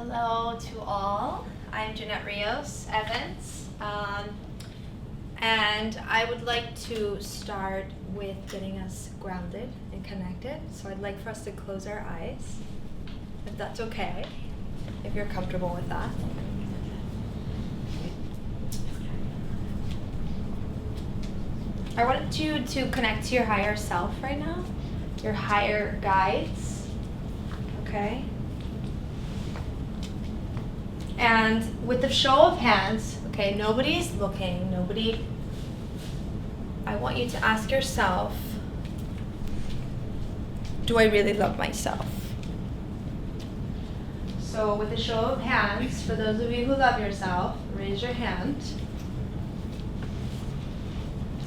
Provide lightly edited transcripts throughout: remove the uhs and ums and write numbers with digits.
Hello to all. I'm Jeanette Rios Evans, and I would like to start with getting us grounded and connected. So I'd like for us to close our eyes, if that's okay, if you're comfortable with that. I wanted you to connect to your higher self right now, your higher guides, okay? And with the show of hands, okay, nobody's looking, I want you to ask yourself, do I really love myself? So with a show of hands, for those of you who love yourself, raise your hand.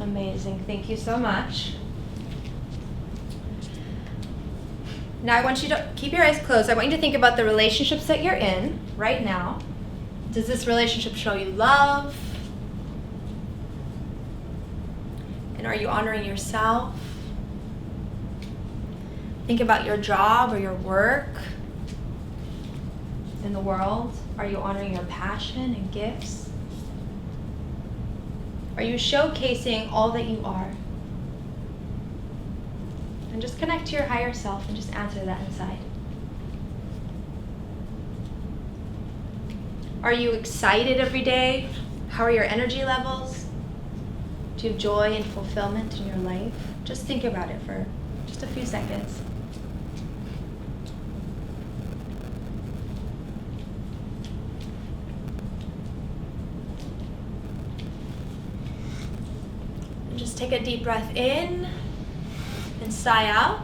Amazing, thank you so much. Now I want you to keep your eyes closed. I want you to think about the relationships that you're in right now. Does this relationship show you love? And are you honoring yourself? Think about your job or your work in the world. Are you honoring your passion and gifts? Are you showcasing all that you are? And just connect to your higher self and just answer that inside. Are you excited every day? How are your energy levels? Do you have joy and fulfillment in your life? Just think about it for just a few seconds. And just take a deep breath in. And sigh out.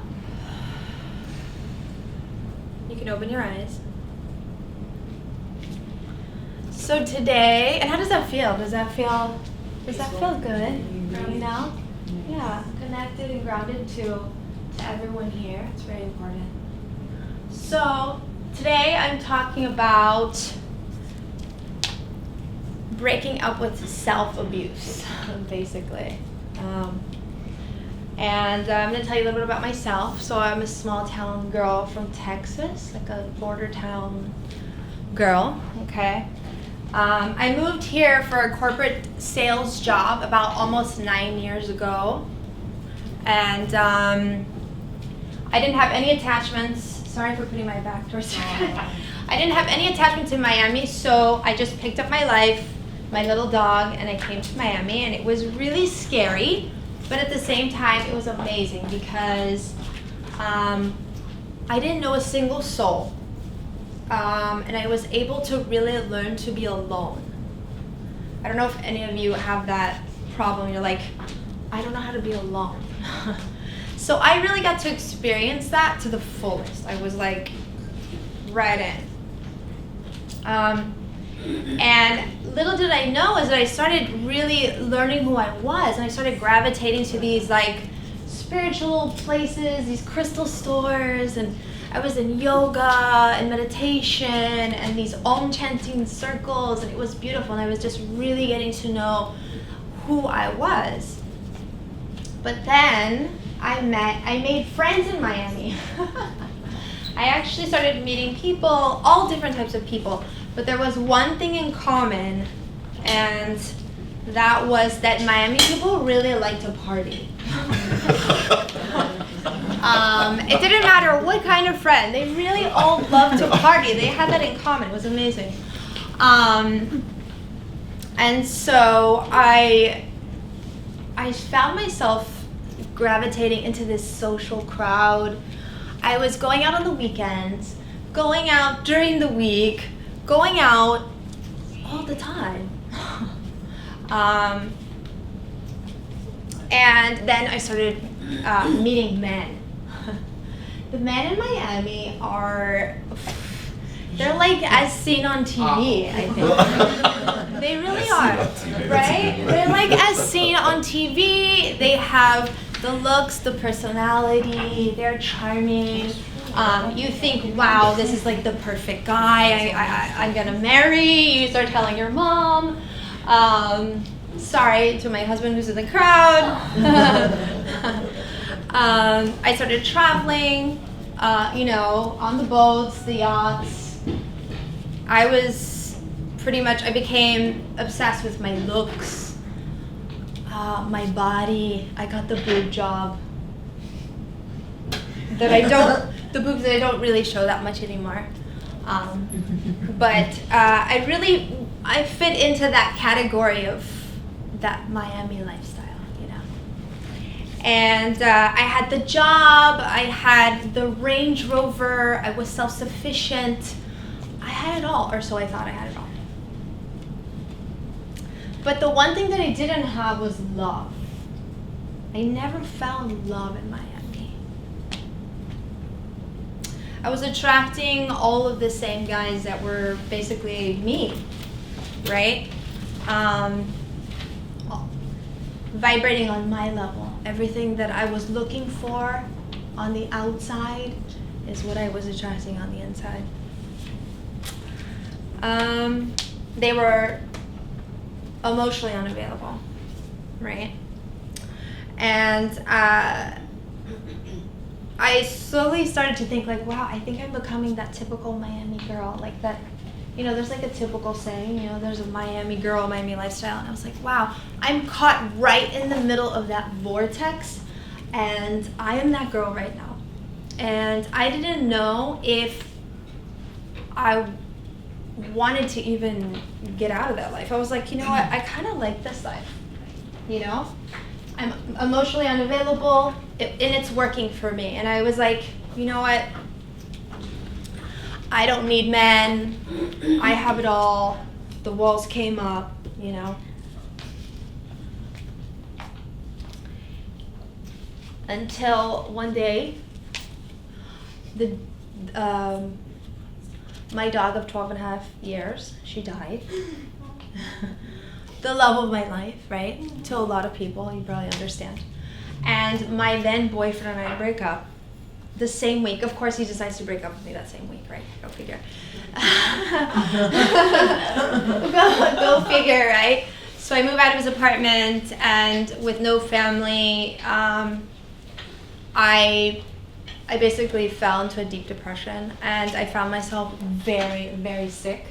You can open your eyes. So today, and how does that feel? Does that feel good? You know? Yeah, connected and grounded to everyone here. It's very important. So today I'm talking about breaking up with self-abuse, basically. And I'm going to tell you a little bit about myself. So I'm a small town girl from Texas, like a border town girl, okay? I moved here for a corporate sales job about almost 9 years ago. And I didn't have any attachments. Sorry for putting my back towards you. I didn't have any attachments in Miami, so I just picked up my life, my little dog, and I came to Miami, and it was really scary. But at the same time, it was amazing because I didn't know a single soul. And I was able to really learn to be alone. I don't know if any of you have that problem. You're like, I don't know how to be alone. So I really got to experience that to the fullest. I was like, right in. And little did I know is that I started really learning who I was, and I started gravitating to these like spiritual places, these crystal stores, and I was in yoga and meditation and these Om chanting circles, and it was beautiful, and I was just really getting to know who I was. But then I made friends in Miami. I actually started meeting people, all different types of people. But there was one thing in common, and that was that Miami people really like to party. It didn't matter what kind of friend, they really all loved to party. They had that in common. It was amazing. And so I found myself gravitating into this social crowd. I was going out on the weekends, going out during the week, going out all the time. And then I started meeting men. The men in Miami they're like as seen on TV, I think. They really are, right? They're like as seen on TV. They have the looks, the personality, they're charming. You think, wow, this is like the perfect guy, I'm gonna marry. You start telling your mom. Sorry to my husband who's in the crowd. I started traveling, on the boats, the yachts. I became obsessed with my looks, my body. I got the boob job. The boobs that I don't really show that much anymore. But I fit into that category of that Miami lifestyle, you know. And I had the job, I had the Range Rover, I was self-sufficient. I had it all, or so I thought I had it all. But the one thing that I didn't have was love. I never found love in Miami. I was attracting all of the same guys that were basically me, right? Vibrating on my level. Everything that I was looking for on the outside is what I was attracting on the inside. They were emotionally unavailable, right? And I slowly started to think like, wow, I think I'm becoming that typical Miami girl, like that, you know, there's like a typical saying, you know, there's a Miami girl, Miami lifestyle, and I was like, wow, I'm caught right in the middle of that vortex, and I am that girl right now. And I didn't know if I wanted to even get out of that life. I was like, you know what, I kind of like this life, you know? I'm emotionally unavailable, and it's working for me. And I was like, you know what? I don't need men. I have it all. The walls came up, you know. Until one day, my dog of 12 and a half years, she died. The love of my life, right? To a lot of people, you probably understand. And my then boyfriend and I break up the same week. Of course, he decides to break up with me that same week, right? Go figure. Go figure, right? So I move out of his apartment, and with no family, I basically fell into a deep depression, and I found myself very, very sick.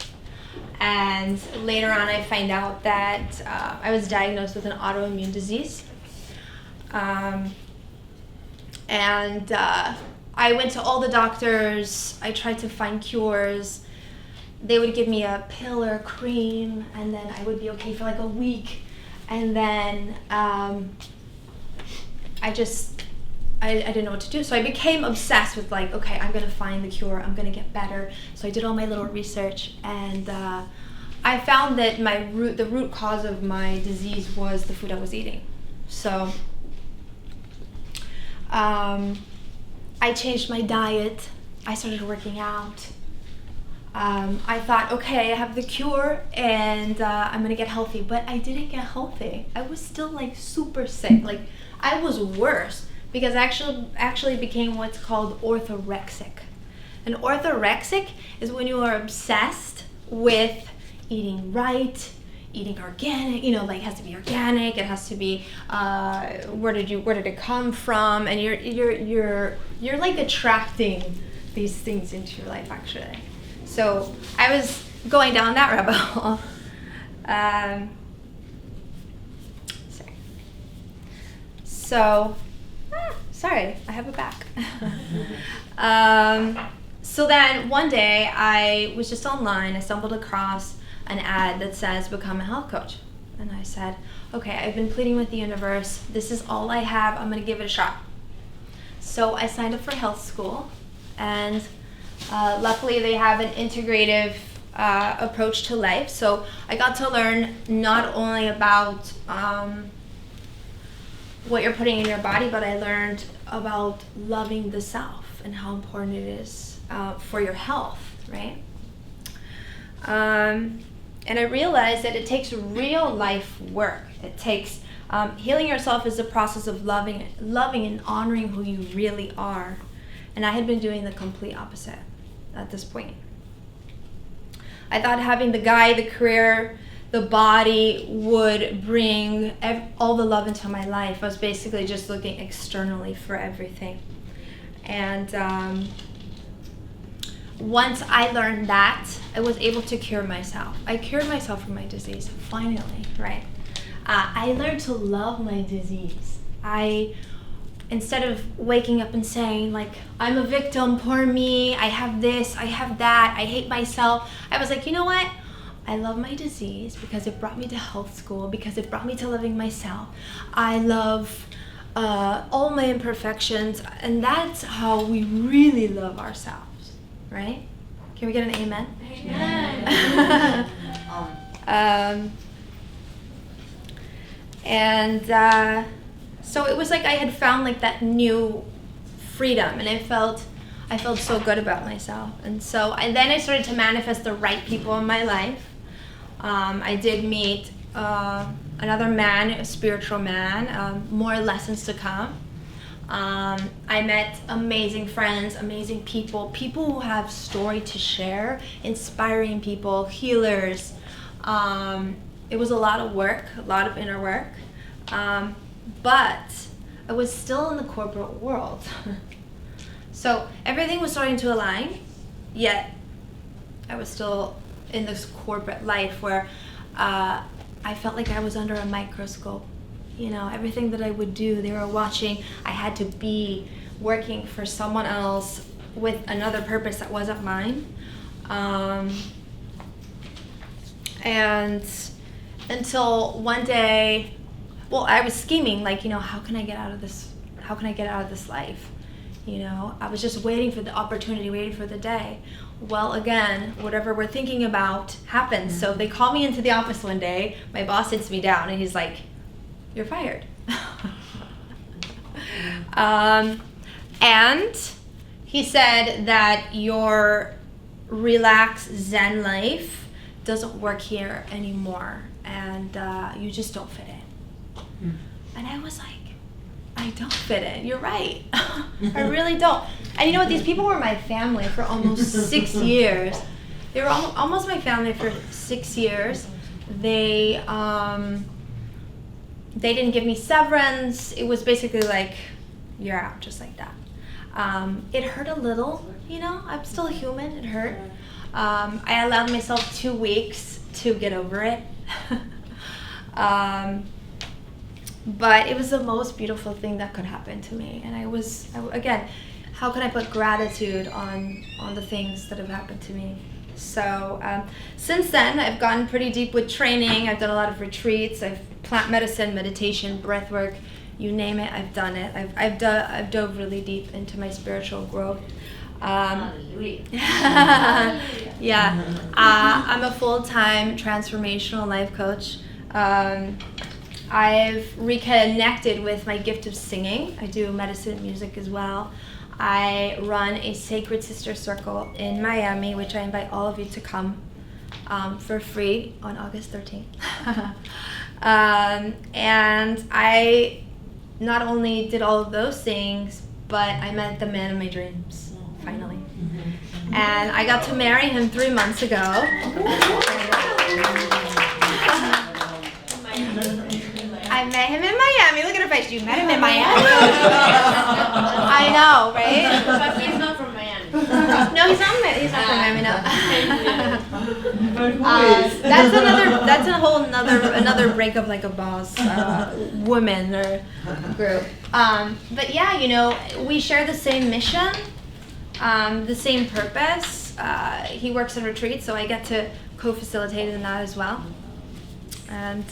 And later on, I find out that I was diagnosed with an autoimmune disease. And I went to all the doctors. I tried to find cures. They would give me a pill or a cream, and then I would be okay for like a week. And then I didn't know what to do. So I became obsessed with like, okay, I'm gonna find the cure, I'm gonna get better. So I did all my little research, and I found that the root cause of my disease was the food I was eating. So I changed my diet. I started working out. I thought, okay, I have the cure, and I'm gonna get healthy. But I didn't get healthy. I was still like super sick. Like I was worse, because I actually became what's called orthorexic. And orthorexic is when you are obsessed with eating right, eating organic, you know, like it has to be organic, it has to be where did it come from, and you're like attracting these things into your life actually. So I was going down that rabbit hole. Sorry, I have it back. So then one day I was just online, I stumbled across an ad that says become a health coach. And I said, okay, I've been pleading with the universe, this is all I have, I'm gonna give it a shot. So I signed up for health school, and luckily they have an integrative approach to life. So I got to learn not only about what you're putting in your body, but I learned about loving the self and how important it is for your health, right? And I realized that it takes real life work. It takes healing yourself is the process of loving and honoring who you really are. And I had been doing the complete opposite at this point. I thought having the guy, the career, the body would bring all the love into my life. I was basically just looking externally for everything. And once I learned that, I was able to cure myself. I cured myself from my disease, finally, right? I learned to love my disease. Instead of waking up and saying, like, I'm a victim, poor me, I have this, I have that, I hate myself, I was like, you know what? I love my disease because it brought me to health school, because it brought me to loving myself. I love all my imperfections, and that's how we really love ourselves, right? Can we get an amen? Amen. So it was like I had found like that new freedom, and I felt so good about myself. And so then I started to manifest the right people in my life. I did meet another man, a spiritual man, more lessons to come. I met amazing friends, amazing people who have story to share, inspiring people, healers. It was a lot of work, a lot of inner work, but I was still in the corporate world. So everything was starting to align, yet I was still in this corporate life where I felt like I was under a microscope. You know, everything that I would do, they were watching. I had to be working for someone else with another purpose that wasn't mine. And until one day, well, I was scheming, like, you know, how can I get out of this? How can I get out of this life? You know, I was just waiting for the opportunity, waiting for the day. Well, again, whatever we're thinking about happens. So they call me into the office one day. My boss sits me down, and he's like, "You're fired." And he said that your relaxed Zen life doesn't work here anymore, and you just don't fit in. And I was like, I don't fit in. You're right. I really don't. And you know what? These people were my family for almost 6 years. They were almost my family for 6 years. They didn't give me severance. It was basically like, you're out, just like that. It hurt a little, you know. I'm still human. It hurt. I allowed myself 2 weeks to get over it. But it was the most beautiful thing that could happen to me. And again, how can I put gratitude on the things that have happened to me? So since then, I've gotten pretty deep with training. I've done a lot of retreats. I've plant medicine, meditation, breath work, you name it, I've done it. I've dove really deep into my spiritual growth. Yeah, I'm a full-time transformational life coach. I've reconnected with my gift of singing. I do medicine and music as well. I run a Sacred Sister Circle in Miami, which I invite all of you to come for free on August 13th. And I not only did all of those things, but I met the man of my dreams, finally. And I got to marry him 3 months ago. I met him in Miami. Look at her face. You met him in Miami. I know, right? But he's not from Miami. No, he's not from Miami. No. That's another break of like a boss woman or group. But yeah, you know, we share the same mission, the same purpose. He works in retreats, so I get to co-facilitate in that as well. And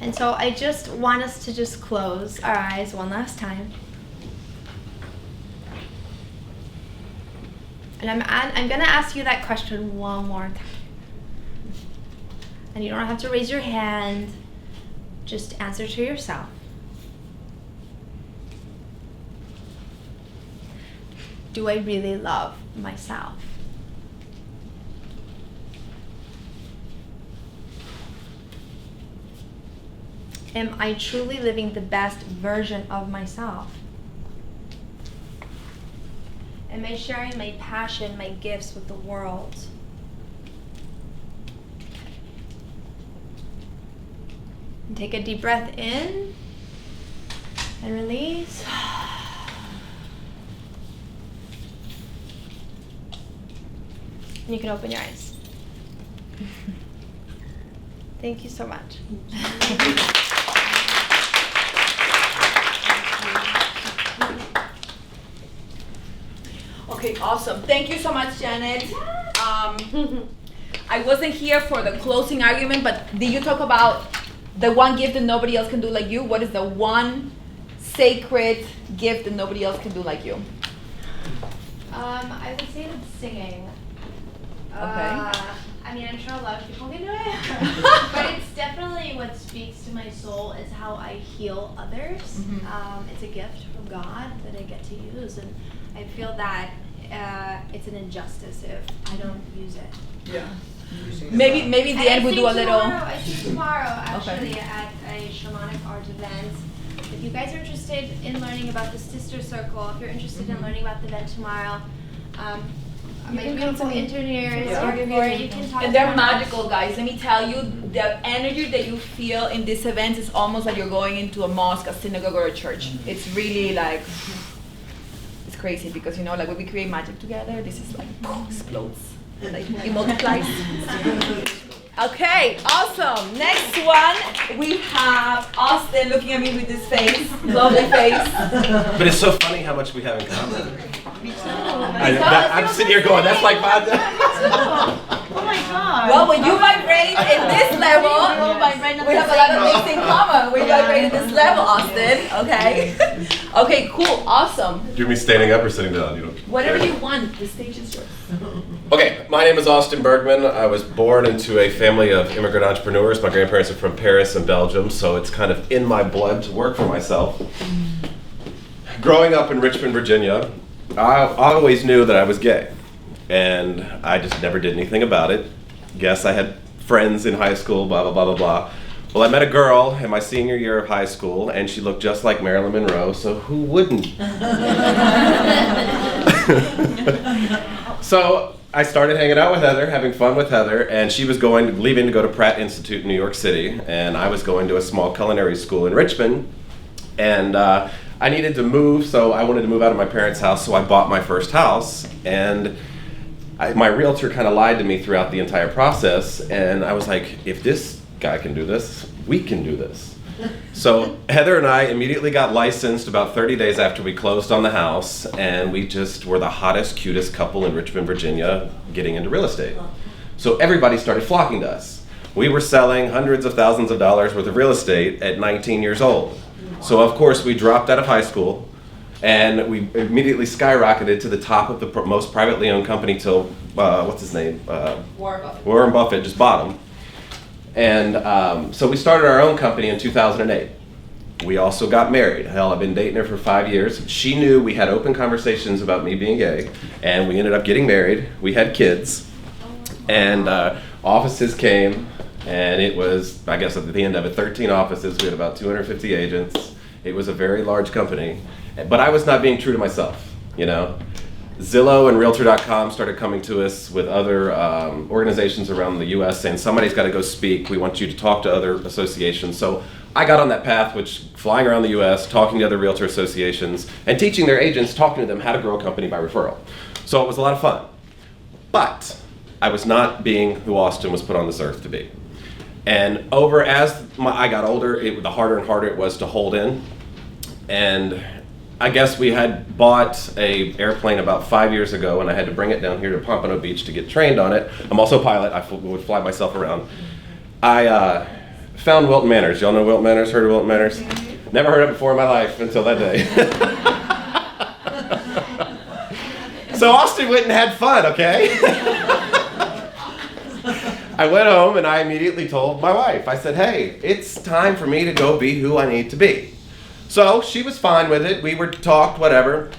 And so I just want us to just close our eyes one last time. And I'm going to ask you that question one more time. And you don't have to raise your hand. Just answer to yourself. Do I really love myself? Am I truly living the best version of myself? Am I sharing my passion, my gifts with the world? And take a deep breath in And release. And you can open your eyes. Thank you so much. Okay, awesome. Thank you so much, Janet. I wasn't here for the closing argument, but did you talk about the one gift that nobody else can do like you? What is the one sacred gift that nobody else can do like you? I would say that's singing. Okay. I mean, I'm sure a lot of people can do it, but it's definitely what speaks to my soul is how I heal others. Mm-hmm. It's a gift from God that I get to use, and I feel that it's an injustice if I don't use it. Yeah. Maybe in the end we'll do a little. I sing tomorrow actually Okay. at a shamanic art event. If you guys are interested in learning about the sister circle, if you're interested in learning about the event tomorrow, my beautiful interneers Yeah. are here. You can talk And to they're them. magical, guys. Let me tell you, the energy that you feel in this event is almost like you're going into a mosque, a synagogue, or a church. It's really like, it's crazy because, you know, like when we create magic together, this is like, explodes. Like, it multiplies. Okay, awesome. Next one, we have Austin looking at me with this face, lovely face. But it's so funny how much we have in common. I'm sitting here going, that's like my Oh my god. Well, when you vibrate in this level, we have a lot of things in common. We vibrate at this level, Austin. Okay. Okay, cool, awesome. Do you mean standing up or sitting down? You know. Whatever you want, the stage is yours. Okay, my name is Austin Bergman. I was born into a family of immigrant entrepreneurs. My grandparents are from Paris and Belgium, so it's kind of in my blood to work for myself. Growing up in Richmond, Virginia, I always knew that I was gay, and I just never did anything about it. Guess I had friends in high school, blah, blah, blah, blah, blah. Well, I met a girl in my senior year of high school, and she looked just like Marilyn Monroe, so who wouldn't? So I started hanging out with Heather, having fun with Heather, and she was leaving to go to Pratt Institute in New York City, and I was going to a small culinary school in Richmond, and I needed to move, so I wanted to move out of my parents' house, so I bought my first house, and my realtor kind of lied to me throughout the entire process, and I was like, if this guy can do this, we can do this. So Heather and I immediately got licensed about 30 days after we closed on the house, and we just were the hottest, cutest couple in Richmond, Virginia, getting into real estate. So everybody started flocking to us. We were selling hundreds of thousands of dollars worth of real estate at 19 years old. So of course we dropped out of high school, and we immediately skyrocketed to the top of the most privately owned company till, what's his name? Warren Buffett. Warren Buffett just bought them. And so we started our own company in 2008. We also got married. Hell, I've been dating her for 5 years. She knew we had open conversations about me being gay, and we ended up getting married. We had kids, and offices came, and it was, I guess at the end of it, 13 offices. We had about 250 agents. It was a very large company, but I was not being true to myself, you know? Zillow and Realtor.com started coming to us with other organizations around the US saying, somebody's got to go speak. We want you to talk to other associations. So I got on that path, which flying around the US, talking to other realtor associations, and teaching their agents, talking to them how to grow a company by referral. So it was a lot of fun. But I was not being who Austin was put on this earth to be. And as I got older, the harder and harder it was to hold in. And I guess we had bought an airplane about 5 years ago, and I had to bring it down here to Pompano Beach to get trained on it. I'm also a pilot. I would fly myself around. I found Wilton Manors. Y'all know Wilton Manors? Heard of Wilton Manors? Never heard of it before in my life until that day. So Austin went and had fun, okay? I went home and I immediately told my wife. I said, hey, it's time for me to go be who I need to be. So she was fine with it. We were talked, whatever.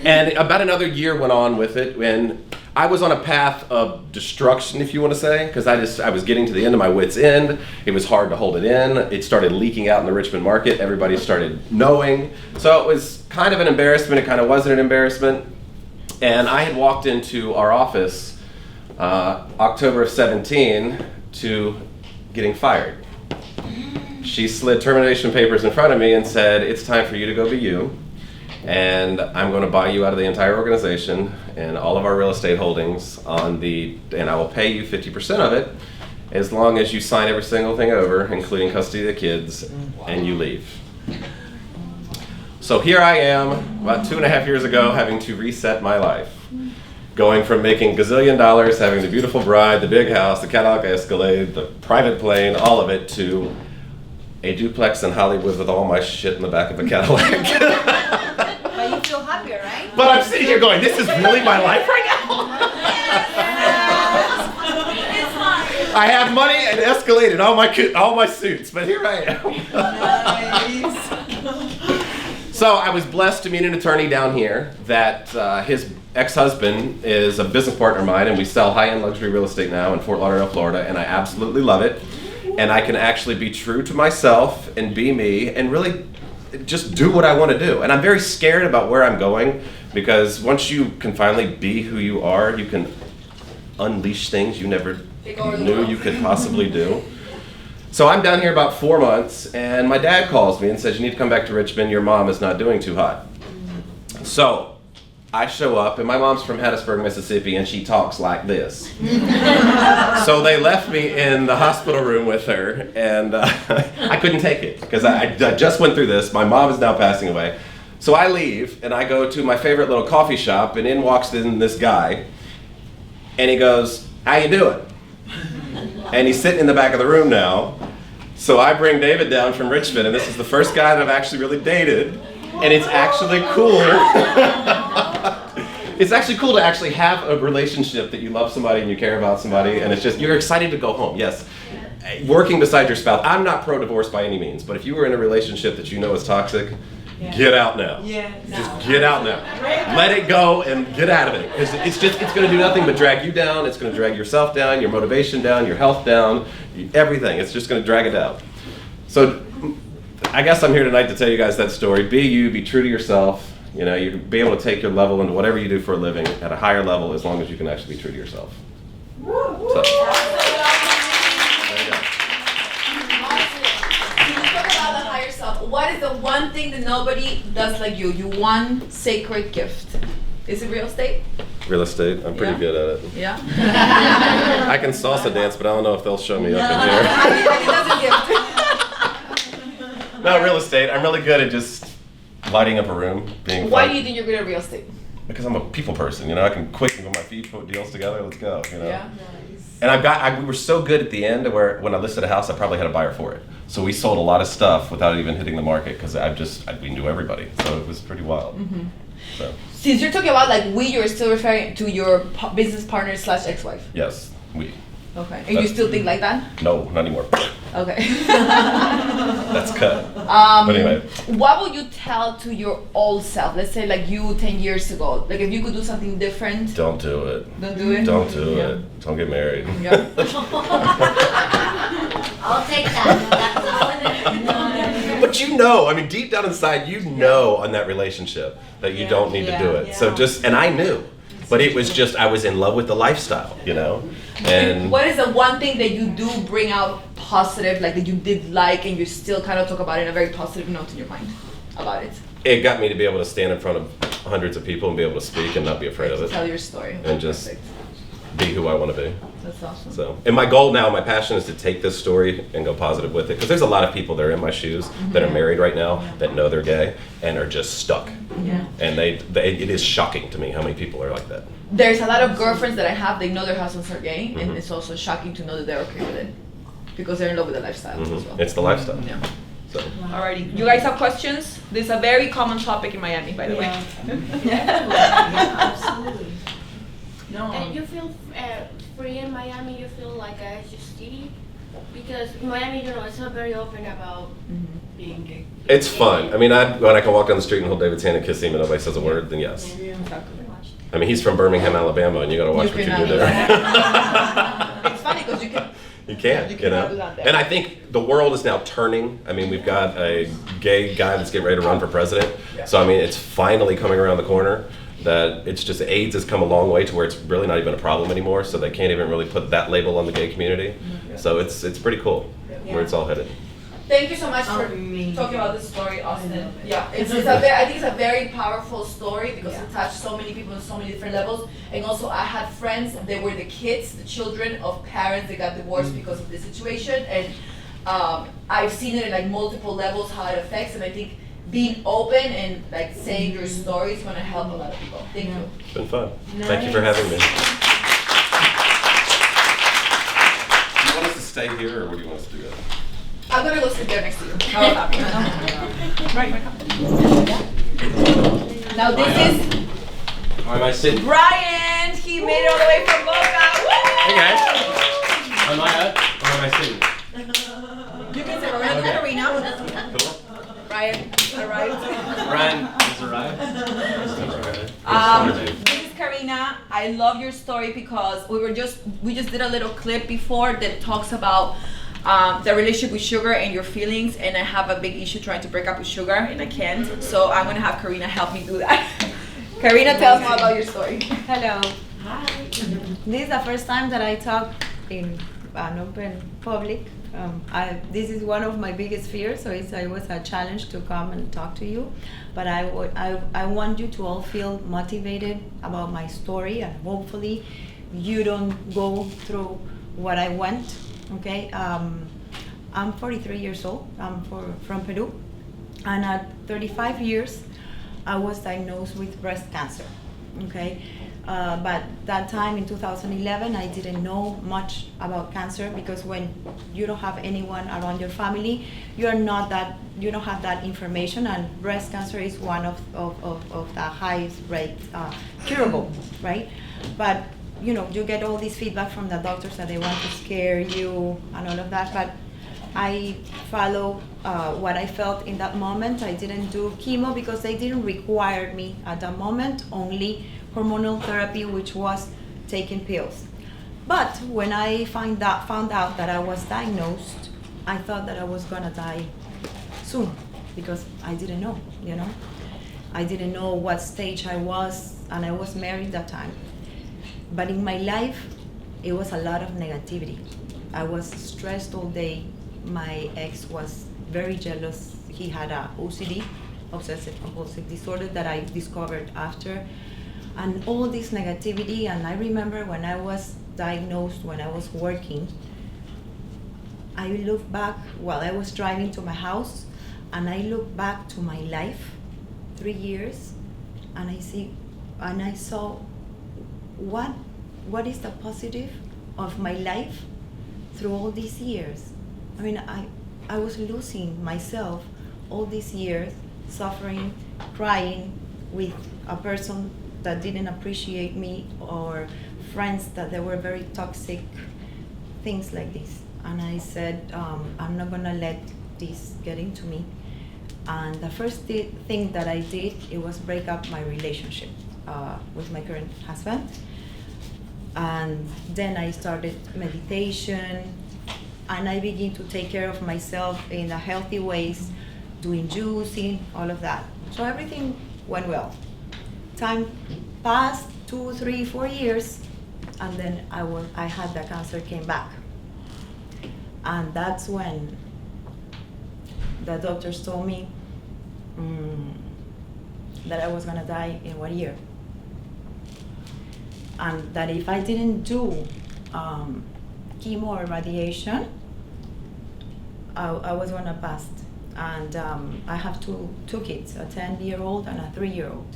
And about another year went on with it, and I was on a path of destruction, if you want to say, because I was getting to the end of my wit's end. It was hard to hold it in. It started leaking out in the Richmond market. Everybody started knowing. So it was kind of an embarrassment. It kind of wasn't an embarrassment. And I had walked into our office October of 17 to getting fired. she slid termination papers in front of me and said, it's time for you to go be you. And I'm going to buy you out of the entire organization and all of our real estate holdings and I will pay you 50% of it as long as you sign every single thing over, including custody of the kids, and you leave. So here I am, about 2.5 years ago, having to reset my life. Going from making gazillion dollars, having the beautiful bride, the big house, the Cadillac Escalade, the private plane, all of it, to a duplex in Hollywood with all my shit in the back of a Cadillac. But you feel happier, right? But I'm sitting here going, this is really my life right now? I have money and Escalade and all my suits, but here I am. So I was blessed to meet an attorney down here that his ex-husband is a business partner of mine, and we sell high-end luxury real estate now in Fort Lauderdale, Florida, and I absolutely love it. And I can actually be true to myself and be me and really just do what I want to do. And I'm very scared about where I'm going, because once you can finally be who you are, you can unleash things you never knew you could possibly do. So I'm down here about 4 months, and my dad calls me and says, you need to come back to Richmond, your mom is not doing too hot. So I show up, and my mom's from Hattiesburg, Mississippi, and she talks like this. So they left me in the hospital room with her, and I couldn't take it, because I just went through this. My mom is now passing away. So I leave, and I go to my favorite little coffee shop, and in walks in this guy, and he goes, how you doing? And he's sitting in the back of the room now. So I bring David down from Richmond, and this is the first guy that I've actually really dated, and it's actually cool. It's actually cool to actually have a relationship that you love somebody and you care about somebody, and it's just, you're excited to go home. Yes, working beside your spouse. I'm not pro-divorce by any means, but if you were in a relationship that you know is toxic, get out now. Just get out now. Let it go and get out of it. Because it's going to do nothing but drag you down. It's going to drag yourself down, your motivation down, your health down, everything. It's just going to drag it down. So I guess I'm here tonight to tell you guys that story. Be you, be true to yourself. You know, you be able to take your level into whatever you do for a living at a higher level, as long as you can actually be true to yourself. So. What is the one thing that nobody does like you? You one sacred gift. Is it real estate? Real estate, I'm pretty good at it. Yeah. I can salsa dance, but I don't know if they'll show me up in here. I think that's a gift. No, real estate, I'm really good at just lighting up a room, being Why fun. do you think you're good at real estate? Because I'm a people person, you know, I can quick with my feet, put deals together, let's go, you know. Yeah. And we were so good at the end where when I listed a house, I probably had a buyer for it. So we sold a lot of stuff without even hitting the market, because we knew everybody. So it was pretty wild. Mm-hmm. So. Since you're talking about like you're still referring to your business partner / ex-wife. Yes, we. Okay. And you still think like that? No, not anymore. Okay. That's cut. But anyway. What would you tell to your old self? Let's say like you 10 years ago. Like if you could do something different. Don't do it. Don't do it? Don't do it. Don't get married. Yeah. I'll take that. But you know, I mean, deep down inside, you know on that relationship that you don't need to do it. So and I knew. But it was just, I was in love with the lifestyle, you know? And what is the one thing that you do bring out positive, like that you did like, and you still kind of talk about it in a very positive note in your mind about it? it got me to be able to stand in front of hundreds of people and be able to speak and not be afraid of it. Tell your story. And just be who I want to be. That's awesome. So, and my goal now, my passion is to take this story and go positive with it. Because there's a lot of people that are in my shoes that are married right now that know they're gay and are just stuck. Yeah. And it is shocking to me how many people are like that. There's a lot of girlfriends that I have, they know their husbands are gay, and it's also shocking to know that they're okay with it. Because they're in love with the lifestyle as well. It's the lifestyle. Yeah. So. Alrighty. You guys have questions? This is a very common topic in Miami, by the way. Absolutely. No. And you feel free in Miami? You feel like a city? Because Miami, it's not very open about being gay. It's fun. I mean, when I can walk down the street and hold David's hand and kiss him and nobody says a word, then yes. I mean, he's from Birmingham, Alabama, and you gotta watch what you do there. It's funny because you can. You can't, you know. do that there. And I think the world is now turning. I mean, we've got a gay guy that's getting ready to run for president. So, I mean, it's finally coming around the corner that it's just AIDS has come a long way to where it's really not even a problem anymore. So they can't even really put that label on the gay community. So it's pretty cool where it's all headed. Thank you so much for talking about this story, Austin. Yeah, I think it's a very powerful story because it touched so many people on so many different levels. And also, I had friends that were the kids, the children of parents that got divorced because of this situation, and I've seen it in like multiple levels how it affects. And I think being open and like saying your story is going to help a lot of people. Thank you. It's been fun. Thank you for having me. Do you want us to stay here, or what do you want us to do? I'm gonna go sit there next to you. How about that? Right, now this is Why am I sitting? Brian. He made it all the way from Boca. Hey guys. Am I up? Or am I sitting? You can say we're gonna do Karina. Cool. Brian arrived. Brian has arrived. This is Karina. I love your story because we just did a little clip before that talks about the relationship with sugar and your feelings, and I have a big issue trying to break up with sugar and I can't, so I'm gonna have Karina help me do that. Karina, tell us more about your story. Hello. Hi. This is the first time that I talk in an open public. This is one of my biggest fears, so it was a challenge to come and talk to you. But I want you to all feel motivated about my story, and hopefully you don't go through what I went. Okay, I'm 43 years old. I'm from Peru, and at 35 years, I was diagnosed with breast cancer. Okay, but that time in 2011, I didn't know much about cancer because when you don't have anyone around your family, you don't have that information, and breast cancer is one of the highest rate curable, right? But you know, you get all this feedback from the doctors that they want to scare you and all of that, but I follow what I felt in that moment. I didn't do chemo because they didn't require me at that moment, only hormonal therapy, which was taking pills. But when I found out that I was diagnosed, I thought that I was gonna die soon because I didn't know, you know? I didn't know what stage I was, and I was married that time. But in my life, it was a lot of negativity. I was stressed all day. My ex was very jealous. He had a OCD, obsessive compulsive disorder, that I discovered after. And all this negativity, and I remember when I was diagnosed, when I was working, I look back while I was driving to my house, and I look back to my life, 3 years, and I saw what is the positive of my life through all these years. I mean, I was losing myself all these years, suffering, crying with a person that didn't appreciate me, or friends that they were very toxic, things like this. And I said, I'm not gonna let this get into me. And the first thing that I did, it was break up my relationship with my current husband. And then I started meditation, and I began to take care of myself in a healthy ways, doing juicing, all of that. So everything went well. Time passed, 2, 3, 4 years, and then I had the cancer came back. And that's when the doctors told me that I was gonna die in 1 year. And that if I didn't do chemo or radiation, I was gonna pass. And I have two kids, a 10-year-old and a 3-year-old.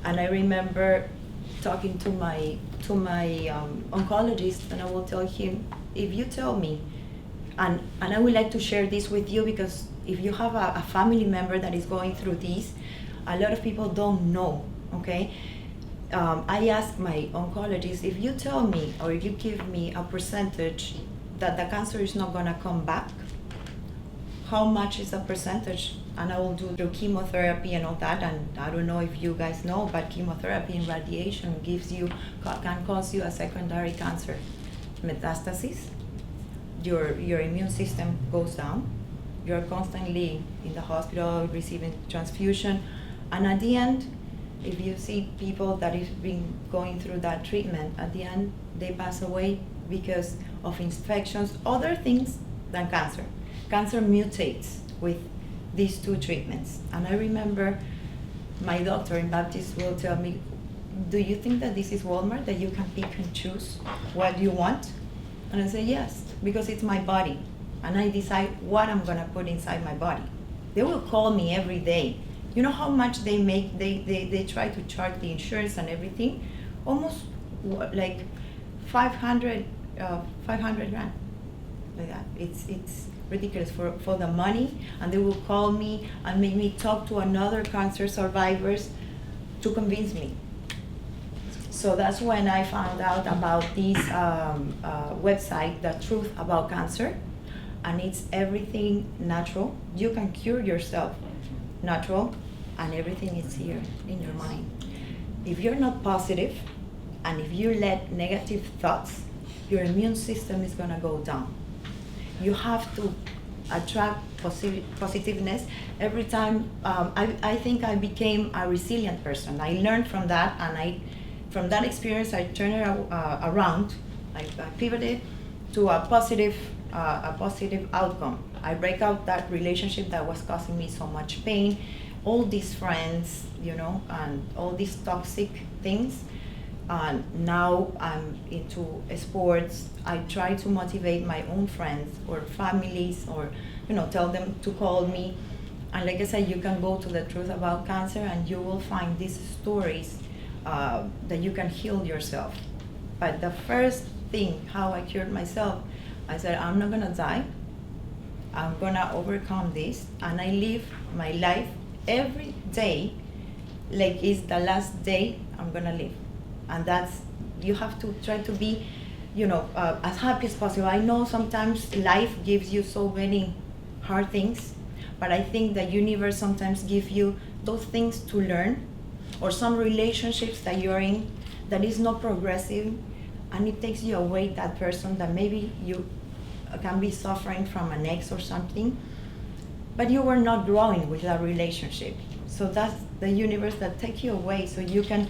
And I remember talking to my oncologist, and I will tell him, if you tell me, and I would like to share this with you, because if you have a family member that is going through this, a lot of people don't know, okay? I asked my oncologist, if you tell me, or if you give me a percentage that the cancer is not gonna come back, how much is the percentage? And I will do the chemotherapy and all that. And I don't know if you guys know, but chemotherapy and radiation can cause you a secondary cancer metastasis. Your immune system goes down. You're constantly in the hospital receiving transfusion. And at the end, if you see people that have been going through that treatment, at the end, they pass away because of infections, other things than cancer. cancer mutates with these two treatments. And I remember my doctor in Baptist will tell me, do you think that this is Walmart, that you can pick and choose what you want? And I say, yes, because it's my body. And I decide what I'm gonna put inside my body. They will call me every day. You know how much they make, they try to charge the insurance and everything? Almost like 500 grand, like that. It's ridiculous for the money, and they will call me and make me talk to another cancer survivors to convince me. So that's when I found out about this website, The Truth About Cancer, and it's everything natural. You can cure yourself natural, and everything is here in your mind. If you're not positive, and if you let negative thoughts, your immune system is gonna go down. You have to attract positiveness. Every time, I think I became a resilient person. I learned from that, and from that experience, I turned it around. I pivoted to a positive outcome. I break out that relationship that was causing me so much pain, all these friends, and all these toxic things. And now I'm into sports. I try to motivate my own friends or families, or tell them to call me. And like I said, you can go to The Truth About Cancer, and you will find these stories that you can heal yourself. But the first thing, how I cured myself, I said, I'm not gonna die. I'm gonna overcome this, and I live my life every day like it's the last day I'm gonna live. And that's, you have to try to be, as happy as possible. I know sometimes life gives you so many hard things, but I think the universe sometimes gives you those things to learn, or some relationships that you're in that is not progressive, and it takes you away that person that maybe you can be suffering from an ex or something, but you were not growing with that relationship. So that's the universe that takes you away so you can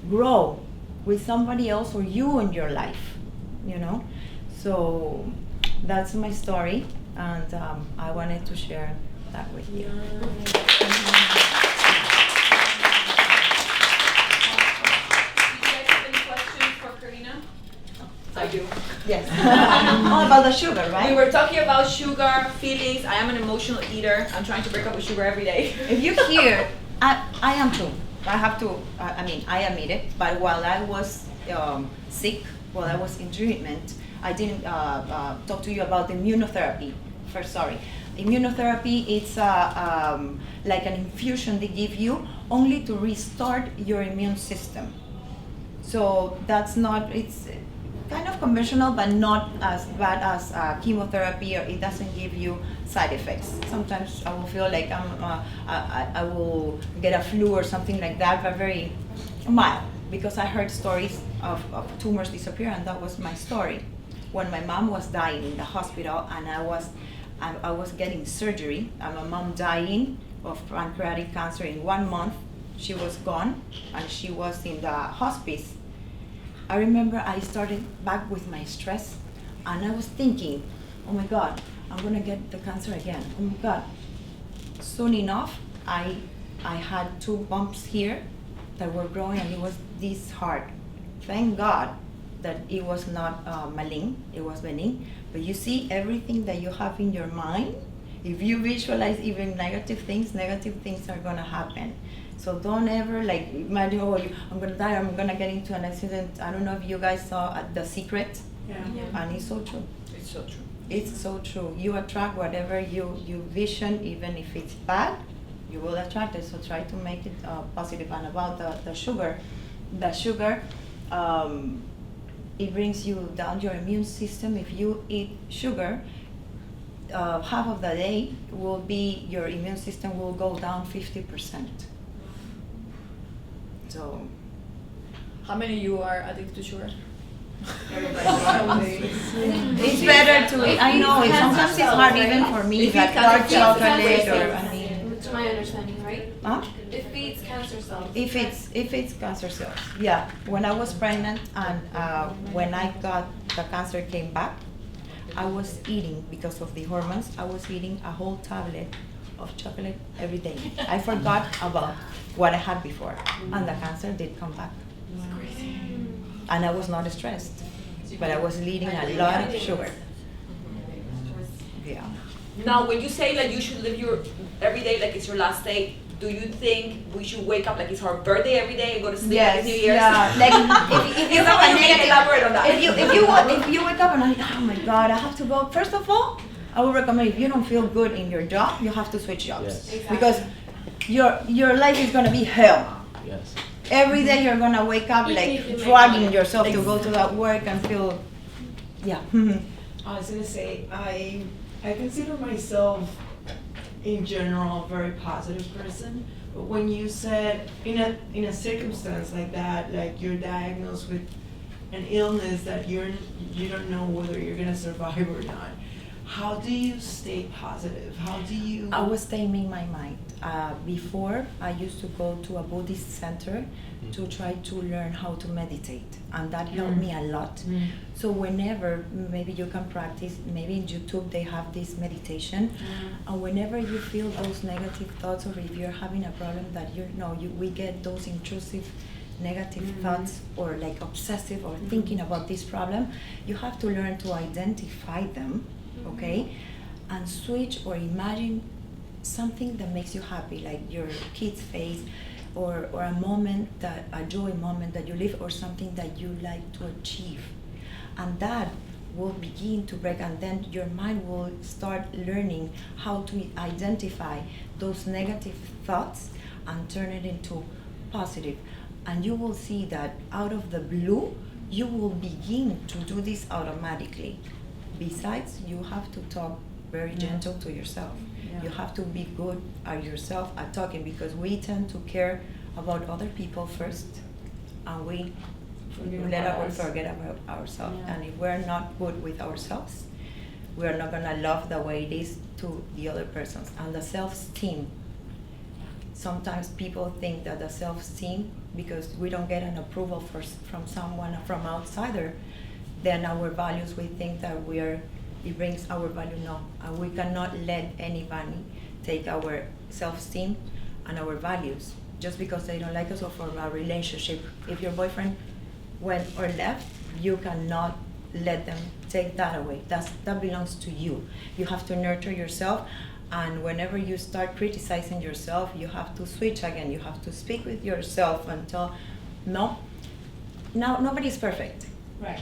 grow with somebody else or you in your life, So that's my story, and I wanted to share that with you. I do. Yes. Oh, about the sugar, right? We were talking about sugar, feelings. I am an emotional eater. I'm trying to break up with sugar every day. If you hear, I am too. I have to, I admit it, but while I was sick, while I was in treatment, I didn't talk to you about the immunotherapy. First, sorry. Immunotherapy, it's like an infusion they give you only to restart your immune system. So that's not, it's kind of conventional, but not as bad as chemotherapy, or it doesn't give you side effects. Sometimes I will feel like I will get a flu or something like that, but very mild, because I heard stories of tumors disappear, and that was my story. When my mom was dying in the hospital, and I was getting surgery, and my mom dying of pancreatic cancer in 1 month, she was gone, and she was in the hospice. I remember I started back with my stress, and I was thinking, oh my God, I'm gonna get the cancer again. Oh my God. Soon enough, I had 2 bumps here that were growing, and it was this hard. Thank God that it was not malign, it was benign. But you see, everything that you have in your mind, if you visualize even negative things are gonna happen. So don't ever imagine, I'm gonna die, I'm gonna get into an accident. I don't know if you guys saw The Secret. Yeah. And it's so true. It's so true. It's so true. You attract whatever you vision, even if it's bad, you will attract it. So try to make it positive. And about the sugar, it brings you down your immune system. If you eat sugar, half of the day will be, your immune system will go down 50%. So, How many of you are addicted to sugar? it's better to eat. I know, sometimes it's hard even for me, like dark chocolate or, It's my understanding, right? huh? It feeds cancer cells. If it's cancer cells, yeah. When I was pregnant, and when I got the cancer came back, I was eating, because of the hormones, I was eating a whole tablet of chocolate every day. I forgot about what I had before, and the cancer did come back. And I was not stressed, but I was eating a lot of sugar. Yeah. Now, when you say like you should live your every day like it's your last day, do you think we should wake up like it's our birthday every day and go to sleep like it's New Year's? Yeah. Like if you Is have that a what you can negative, elaborate on that? if you wake up and like, oh my God, I have to go. First of all, I would recommend if you don't feel good in your job, you have to switch jobs. Yes. Because your life is gonna be hell. Yes. Every day you're gonna wake up Even like if you make dragging money. yourself to go to that work and feel, yeah. I was gonna say, I consider myself in general a very positive person, but when you said in a circumstance like that, like you're diagnosed with an illness that you don't know whether you're gonna survive or not, how do you stay positive? How do you? I was taming my mind. Before, I used to go to a Buddhist center to try to learn how to meditate, and that helped me a lot. So whenever, maybe you can practice, maybe in YouTube they have this meditation, and whenever you feel those negative thoughts, or if you're having a problem that we get those intrusive negative thoughts, or like obsessive or thinking about this problem, you have to learn to identify them, okay, and switch or imagine something that makes you happy, like your kid's face, or a joy moment that you live, or something that you like to achieve. And that will begin to break, and then your mind will start learning how to identify those negative thoughts and turn it into positive. And you will see that out of the blue, you will begin to do this automatically. Besides, you have to talk very gentle to yourself. You have to be good at yourself at talking, because we tend to care about other people first, and we forget about ourselves. Yeah. And if we're not good with ourselves, we're not gonna love the way it is to the other persons. And the self-esteem, sometimes people think that the self-esteem, because we don't get an approval from someone, from outsider, then our values, we think that it brings our value. No, and we cannot let anybody take our self-esteem and our values just because they don't like us, or for a relationship. If your boyfriend went or left, you cannot let them take that away. That belongs to you. You have to nurture yourself, and whenever you start criticizing yourself, you have to switch again. You have to speak with yourself and tell, no, now nobody's perfect. Right.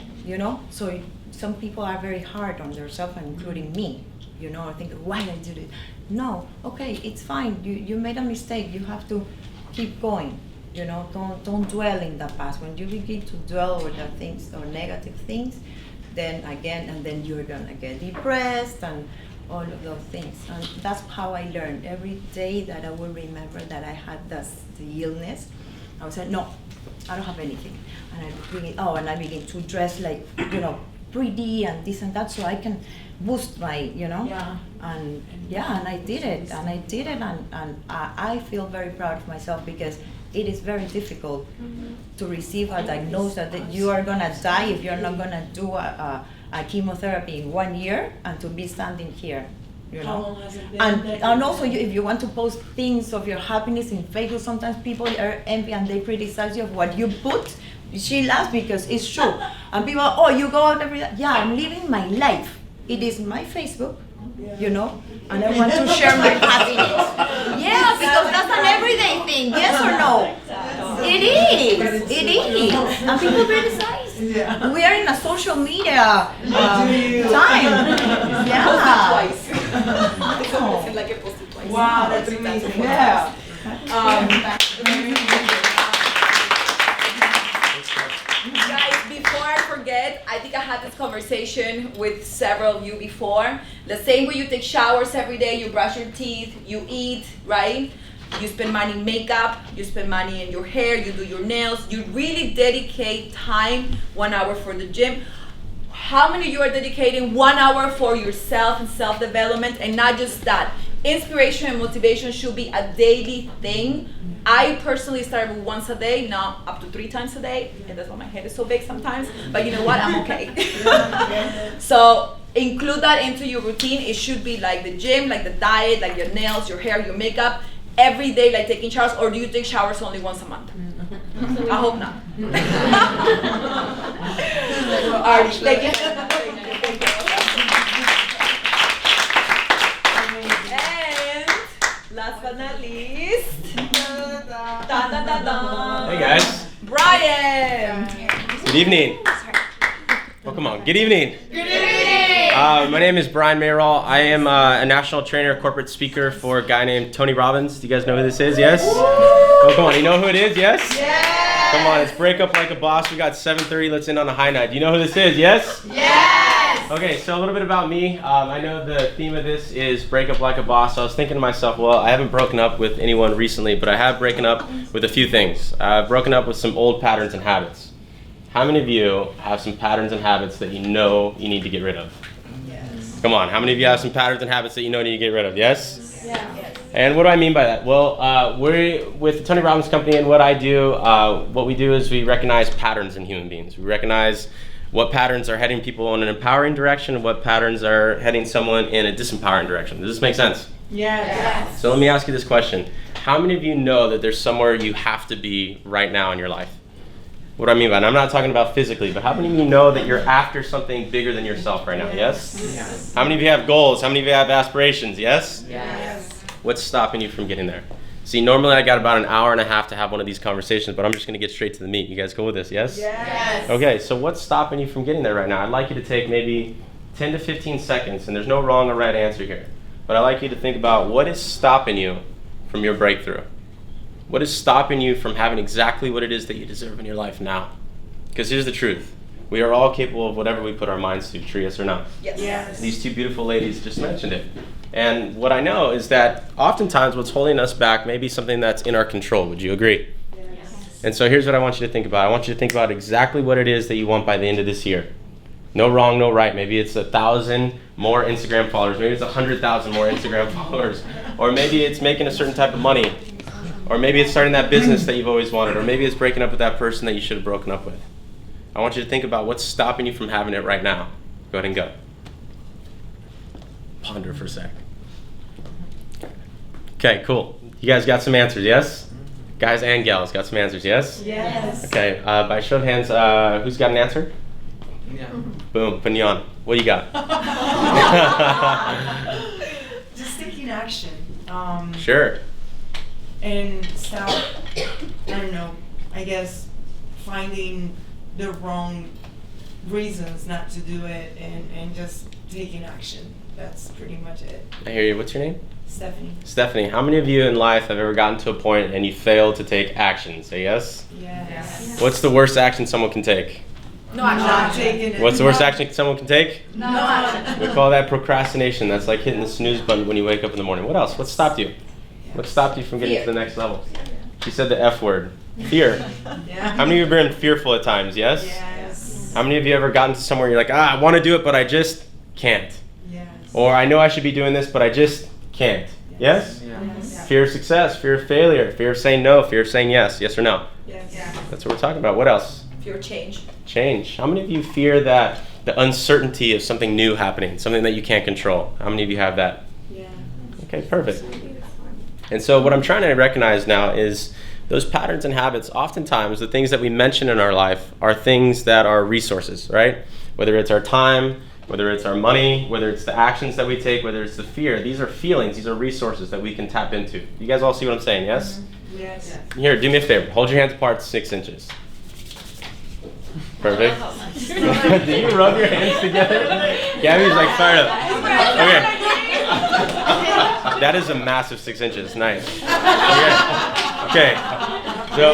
So some people are very hard on themselves, including me. I think, why did I do it? No, okay, it's fine. You made a mistake. You have to keep going. Don't dwell in the past. When you begin to dwell on the things or negative things, then you're gonna get depressed and all of those things. And that's how I learned. Every day that I will remember that I had the illness, I would say, no, I don't have anything. And I begin to dress like, pretty and this and that, so I can boost my, Yeah. and I did it, and I feel very proud of myself, because it is very difficult to receive a diagnosis that you are gonna die if you're not gonna do a chemotherapy in 1 year, and to be standing here. How long has it been? And also, if you want to post things of your happiness in Facebook, sometimes people are envy and they criticize you of what you put. She laughs because it's true. And people, you go out every day. Yeah, I'm living my life. It is my Facebook, and I want to share my happiness. Yeah, because that's an everyday thing. Yes or no? It is. And people criticize. Yeah. We are in a social media Do. time. Yeah. Twice. It's like it posted twice. Wow, that's amazing. Yeah. Guys, before I forget, I think I had this conversation with several of you before. The same way you take showers every day, you brush your teeth, you eat, right? You spend money in makeup, you spend money in your hair, you do your nails, you really dedicate time, 1 hour for the gym. How many of you are dedicating 1 hour for yourself and self-development? And not just that, inspiration and motivation should be a daily thing. I personally started with once a day, now up to 3 times a day, and that's why my head is so big sometimes, but you know what, I'm okay. So include that into your routine. It should be like the gym, like the diet, like your nails, your hair, your makeup, every day, like taking showers, or do you take showers only once a month? I hope not. Alright, thank you. And last but not least, Hey guys. Brian. Good evening. Oh, come on. Good evening. Good evening. My name is Brian Mayrall. I am a national trainer, corporate speaker for a guy named Tony Robbins. Do you guys know who this is? Yes? Oh, come on. You know who it is? Yes? Yes. Come on. It's Break Up Like a Boss. We got 7:30. Let's end on a high night. Do you know who this is? Yes? Yes. Okay, so a little bit about me. I know the theme of this is Break Up Like a Boss. So I was thinking to myself, well, I haven't broken up with anyone recently, but I have broken up with a few things. I've broken up with some old patterns and habits. How many of you have some patterns and habits that you know you need to get rid of? Yes. Come on, how many of you have some patterns and habits that you know you need to get rid of? Yes? Yes. And what do I mean by that? Well, we're with the Tony Robbins Company, and what I do, what we do is we recognize patterns in human beings. We recognize what patterns are heading people in an empowering direction and what patterns are heading someone in a disempowering direction. Does this make sense? Yes. So let me ask you this question. How many of you know that there's somewhere you have to be right now in your life? What do I mean by that? I'm not talking about physically, but how many of you know that you're after something bigger than yourself right now? Yes? Yes. How many of you have goals? How many of you have aspirations? Yes? Yes. What's stopping you from getting there? See, normally I got about an hour and a half to have one of these conversations, but I'm just going to get straight to the meat. You guys go with this, yes? Yes. Okay, so what's stopping you from getting there right now? I'd like you to take maybe 10 to 15 seconds, and there's no wrong or right answer here, but I'd like you to think about what is stopping you from your breakthrough. What is stopping you from having exactly what it is that you deserve in your life now? Because here's the truth. We are all capable of whatever we put our minds to, true, yes or no? Yes. Yes. These two beautiful ladies just mentioned it. And what I know is that oftentimes what's holding us back may be something that's in our control. Would you agree? Yes. And so here's what I want you to think about. I want you to think about exactly what it is that you want by the end of this year. No wrong, no right. Maybe it's 1,000 more Instagram followers. Maybe it's 100,000 more Instagram followers. Or maybe it's making a certain type of money. Or maybe it's starting that business that you've always wanted. Or maybe it's breaking up with that person that you should have broken up with. I want you to think about what's stopping you from having it right now. Go ahead and go. Ponder for a sec. Okay, cool. You guys got some answers, yes? Guys and gals got some answers, yes? Yes. Okay, by show of hands, who's got an answer? Yeah. Boom, Pignon. What do you got? Just taking action. Sure. And stop, I don't know, I guess finding the wrong reasons not to do it and just taking action. That's pretty much it. I hear you. What's your name? Stephanie. Stephanie. How many of you in life have ever gotten to a point and you failed to take action? Say yes. Yes. What's the worst action someone can take? No Not action. taking it. What's the worst action someone can take? No action. We call that procrastination. That's like hitting the snooze button when you wake up in the morning. What else? What stopped you? What stopped you from getting to the next level? She said the F word. Fear. Yeah. How many of you have been fearful at times? Yes? Yes. How many of you ever gotten to somewhere you're like, I want to do it, but I just can't? Yes. Or I know I should be doing this, but I just can't. Yes? Yes. Fear of success, fear of failure, fear of saying no, fear of saying yes. Yes or no? Yes. That's what we're talking about. What else? Fear change. Change. How many of you fear that the uncertainty of something new happening, something that you can't control? How many of you have that? Yeah. Okay, perfect. And so what I'm trying to recognize now is those patterns and habits, oftentimes the things that we mention in our life are things that are resources, right? Whether it's our time, whether it's our money, whether it's the actions that we take, whether it's the fear, these are feelings, these are resources that we can tap into. You guys all see what I'm saying, yes? Yes. Here, do me a favor. Hold your hands apart 6 inches. Perfect. Do you rub your hands together? Gabby's like fired up. Okay. That is a massive 6 inches. Nice. Okay. So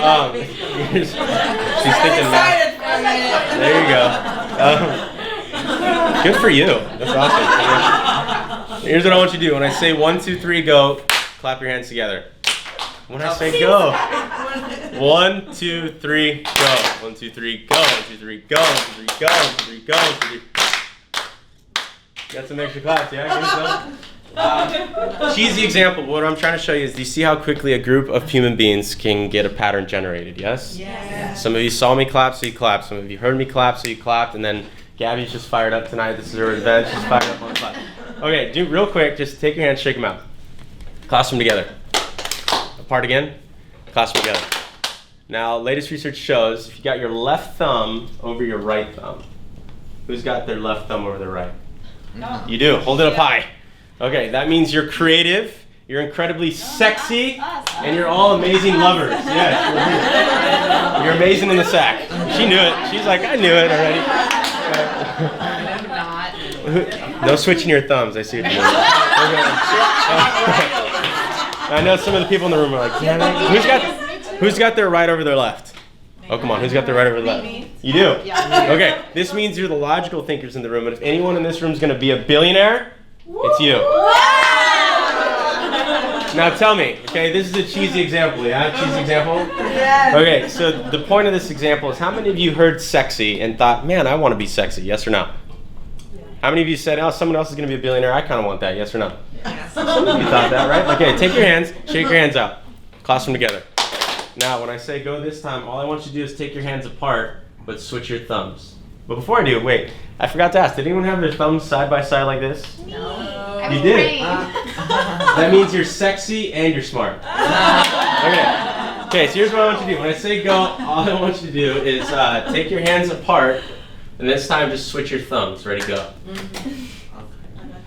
she's thinking math. There you go. Good for you. That's awesome. Here's what I want you to do. When I say 1, 2, 3, go, clap your hands together. When I say go, 1, 2, 3, go. 1, 2, 3, go. 1, 2, 3, go. 1, 2, 3, go. 1, 2, 3, go. 1, 2, 3. Got some extra claps, yeah? Give me some. Cheesy example. What I'm trying to show you is, do you see how quickly a group of human beings can get a pattern generated? Yes? Yes. Some of you saw me clap, so you clapped. Some of you heard me clap, so you clapped. And then Gabby's just fired up tonight. This is her event. She's fired up on the spot. Okay, do real quick. Just take your hands, shake them out. Clasp them together. Apart again. Clasp them together. Now, latest research shows if you got your left thumb over your right thumb. Who's got their left thumb over their right? No. You do. Hold it up high. Okay, that means you're creative, you're incredibly sexy, and you're all amazing lovers. Yes. You're amazing in the sack. She knew it. She's like, I knew it already. No switching your thumbs. I see what you're doing. I know some of the people in the room are like, who's got their right over their left? Oh, come on. Who's got their right over their left? You do? Okay. This means you're the logical thinkers in the room, but if anyone in this room is going to be a billionaire, it's you. Now tell me, okay, this is a cheesy example, yeah? Cheesy example? Yes. Okay, so the point of this example is how many of you heard sexy and thought, man, I want to be sexy, yes or no? How many of you said, oh, someone else is going to be a billionaire, I kind of want that, yes or no? Yes. Some of you thought that, right? Okay, take your hands, shake your hands out, clasp them together. Now, when I say go this time, all I want you to do is take your hands apart, but switch your thumbs. But before I do, wait, I forgot to ask, did anyone have their thumbs side by side like this? No. You did? That means you're sexy and you're smart. Okay, so here's what I want you to do. When I say go, all I want you to do is take your hands apart, and this time just switch your thumbs. Ready, go.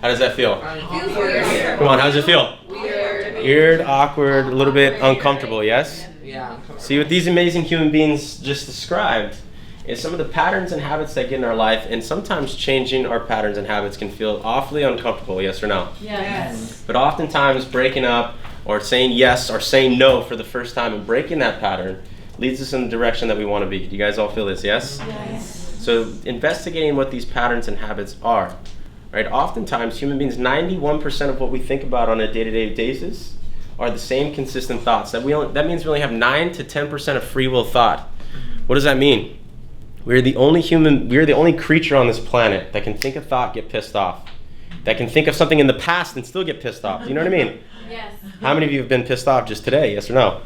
How does that feel? Weird. Come on, how does it feel? Weird. Weird, awkward, a little bit uncomfortable, yes? Yeah. See, what these amazing human beings just described is some of the patterns and habits that get in our life, and sometimes changing our patterns and habits can feel awfully uncomfortable, yes or no? Yes. But oftentimes breaking up or saying yes or saying no for the first time and breaking that pattern leads us in the direction that we want to be. Do you guys all feel this, yes? Yes. So investigating what these patterns and habits are, right? Oftentimes human beings, 91% of what we think about on a day-to-day basis are the same consistent thoughts. That means we only have 9 to 10% of free will thought. What does that mean? We're the only creature on this planet that can think a thought, get pissed off. That can think of something in the past and still get pissed off. Do you know what I mean? Yes. How many of you have been pissed off just today, yes or no?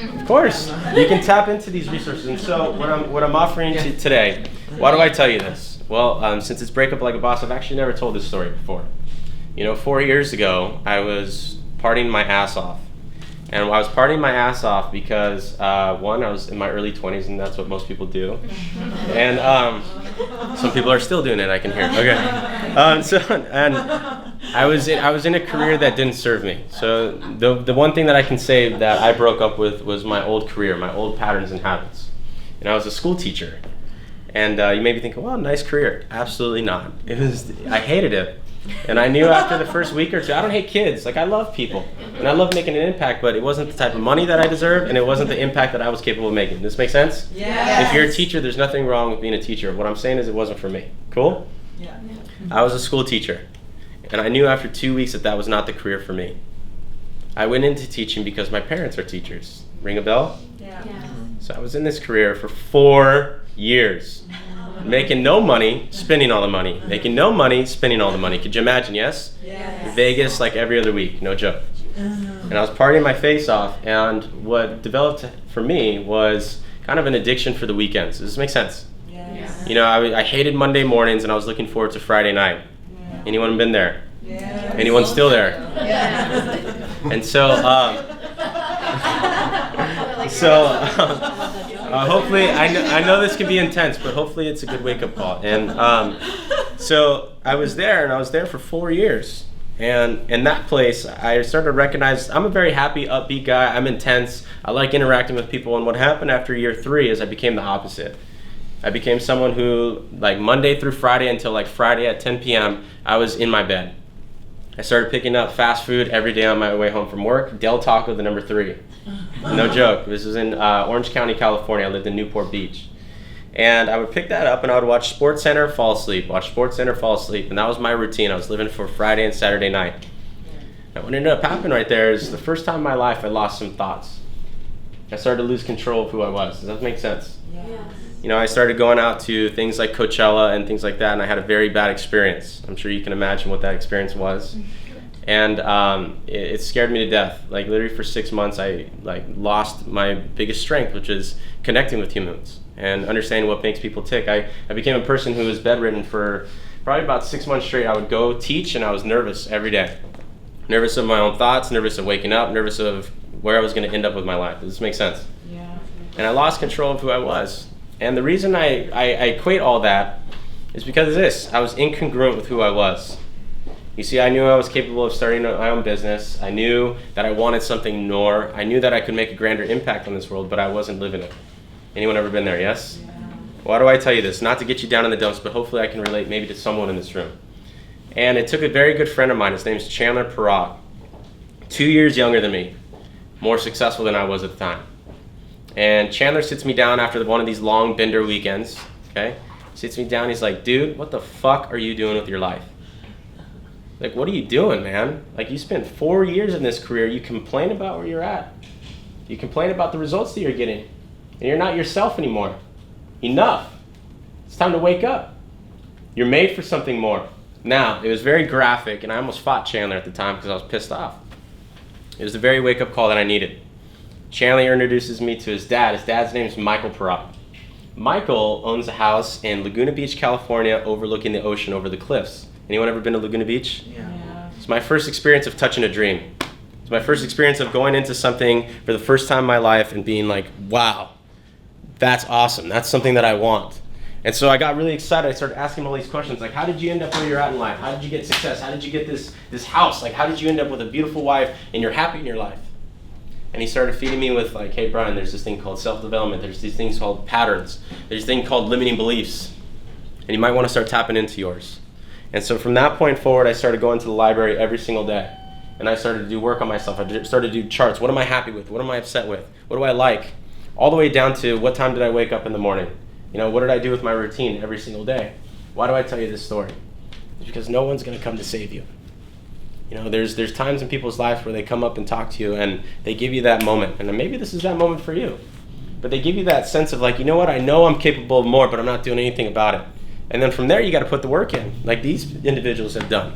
Of course. You can tap into these resources. And so what I'm offering to today, why do I tell you this? Well, since it's Break Up Like a Boss, I've actually never told this story before. 4 years ago, I was partying my ass off. And I was partying my ass off because, one, I was in my early 20s, and that's what most people do. And some people are still doing it, I can hear. Okay. And I was in a career that didn't serve me. So the one thing that I can say that I broke up with was my old career, my old patterns and habits. And I was a school teacher. And you may be thinking, well, nice career. Absolutely not. I hated it. And I knew after the first week or two, I don't hate kids. Like, I love people. And I love making an impact, but it wasn't the type of money that I deserved, and it wasn't the impact that I was capable of making. Does this make sense? Yes. If you're a teacher, there's nothing wrong with being a teacher. What I'm saying is it wasn't for me. Cool? Yeah. I was a school teacher. And I knew after 2 weeks that was not the career for me. I went into teaching because my parents are teachers. Ring a bell? Yeah. So I was in this career for 4 years. Making no money, spending all the money. Making no money, spending all the money. Could you imagine, yes? Yes. Vegas like every other week, no joke. And I was partying my face off, and what developed for me was kind of an addiction for the weekends. Does this make sense? Yes. I hated Monday mornings, and I was looking forward to Friday night. Yeah. Anyone been there? Yeah. Anyone still there? Yes. And so, hopefully, I know this can be intense, but hopefully it's a good wake-up call. And so I was there for 4 years. And in that place, I started to recognize I'm a very happy, upbeat guy. I'm intense. I like interacting with people. And what happened after year 3 is I became the opposite. I became someone who, like Monday through Friday until like Friday at 10 p.m., I was in my bed. I started picking up fast food every day on my way home from work. Del Taco, the number 3. No joke. This was in Orange County, California. I lived in Newport Beach. And I would pick that up and I would watch SportsCenter, fall asleep. Watch SportsCenter, fall asleep. And that was my routine. I was living for Friday and Saturday night. And what ended up happening right there is the first time in my life I lost some thoughts. I started to lose control of who I was. Does that make sense? Yes. I started going out to things like Coachella and things like that, and I had a very bad experience. I'm sure you can imagine what that experience was. And it scared me to death. Like literally for 6 months, I lost my biggest strength, which is connecting with humans and understanding what makes people tick. I became a person who was bedridden for probably about 6 months straight. I would go teach and I was nervous every day. Nervous of my own thoughts, nervous of waking up, nervous of where I was going to end up with my life. Does this make sense? Yeah. And I lost control of who I was. And the reason I equate all that is because of this. I was incongruent with who I was. You see, I knew I was capable of starting my own business. I knew that I wanted something more. I knew that I could make a grander impact on this world, but I wasn't living it. Anyone ever been there, yes? Yeah. Why do I tell you this? Not to get you down in the dumps, but hopefully I can relate maybe to someone in this room. And it took a very good friend of mine. His name's Chandler Perot. 2 years younger than me. More successful than I was at the time. And Chandler sits me down after one of these long bender weekends, okay? Sits me down, he's like, dude, what the fuck are you doing with your life? Like, what are you doing, man? Like, you spent 4 years in this career, you complain about where you're at. You complain about the results that you're getting. And you're not yourself anymore. Enough. It's time to wake up. You're made for something more. Now, it was very graphic, and I almost fought Chandler at the time because I was pissed off. It was the very wake-up call that I needed. Chandler introduces me to his dad. His dad's name is Michael Perot. Michael owns a house in Laguna Beach, California, overlooking the ocean over the cliffs. Anyone ever been to Laguna Beach? Yeah. It's my first experience of touching a dream. It's my first experience of going into something for the first time in my life and being like, wow, that's awesome. That's something that I want. And so I got really excited. I started asking him all these questions, like, how did you end up where you're at in life? How did you get success? How did you get this house? Like, how did you end up with a beautiful wife and you're happy in your life? And he started feeding me with like, hey, Brian, there's this thing called self-development. There's these things called patterns. There's a thing called limiting beliefs. And you might want to start tapping into yours. And so from that point forward, I started going to the library every single day. And I started to do work on myself. I started to do charts. What am I happy with? What am I upset with? What do I like? All the way down to what time did I wake up in the morning? You know, what did I do with my routine every single day? Why do I tell you this story? It's because no one's going to come to save you. You know, there's times in people's lives where they come up and talk to you and they give you that moment. And maybe this is that moment for you. But they give you that sense of like, you know what, I know I'm capable of more, but I'm not doing anything about it. And then from there, you got to put the work in, like these individuals have done.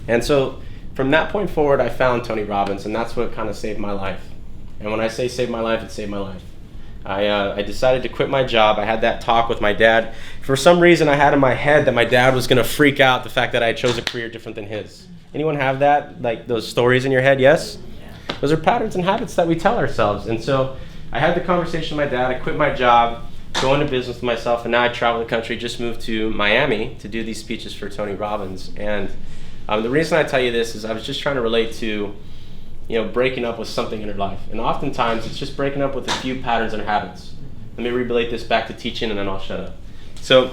And so from that point forward, I found Tony Robbins, and that's what kind of saved my life. And when I say saved my life, it saved my life. I decided to quit my job. I had that talk with my dad. For some reason, I had in my head that my dad was going to freak out the fact that I chose a career different than his. Anyone have that? Like those stories in your head? Yes? Yeah. Those are patterns and habits that we tell ourselves. And so I had the conversation with my dad. I quit my job, go into business with myself, and now I travel the country. Just moved to Miami to do these speeches for Tony Robbins. And the reason I tell you this is I was just trying to relate to, you know, breaking up with something in your life. And oftentimes it's just breaking up with a few patterns and habits. Let me relate this back to teaching and then I'll shut up. So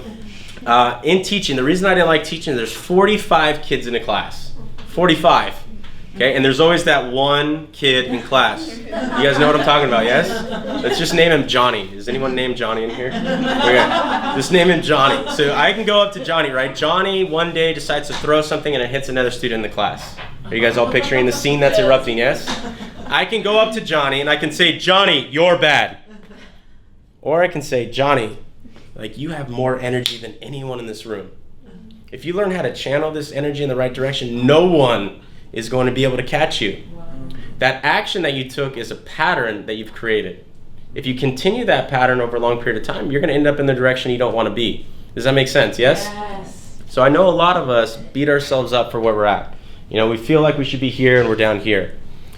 in teaching, the reason I didn't like teaching is there's 45 kids in a class. 45. Okay, and there's always that one kid in class. You guys know what I'm talking about, yes? Let's just name him Johnny. Is anyone named Johnny in here? Okay, just name him Johnny. So I can go up to Johnny, right? Johnny one day decides to throw something and it hits another student in the class. Are you guys all picturing the scene that's erupting, yes? I can go up to Johnny and I can say, Johnny, you're bad. Or I can say, Johnny, like you have more energy than anyone in this room. If you learn how to channel this energy in the right direction, no one is going to be able to catch you. Wow. That action that you took is a pattern that you've created. If you continue that pattern over a long period of time, you're going to end up in the direction you don't want to be. Does that make sense? Yes? Yes. So I know a lot of us beat ourselves up for where we're at. You know, we feel like we should be here and we're down here.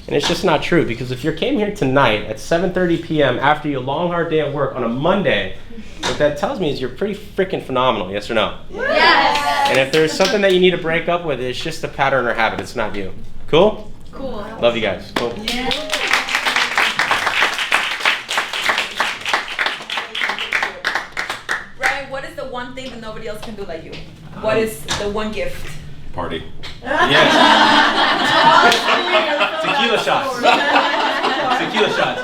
And it's just not true, because if you came here tonight at 7:30 p.m. after your long, hard day at work on a Monday, what that tells me is you're pretty freaking phenomenal, yes or no? Yes. And if there's something that you need to break up with, it's just a pattern or habit. It's not you. Cool? Cool. Love you guys. Cool. Yeah. Brian, what is the one thing that nobody else can do like you? What is the one gift? Party. Yes. Tequila shots. Tequila shots.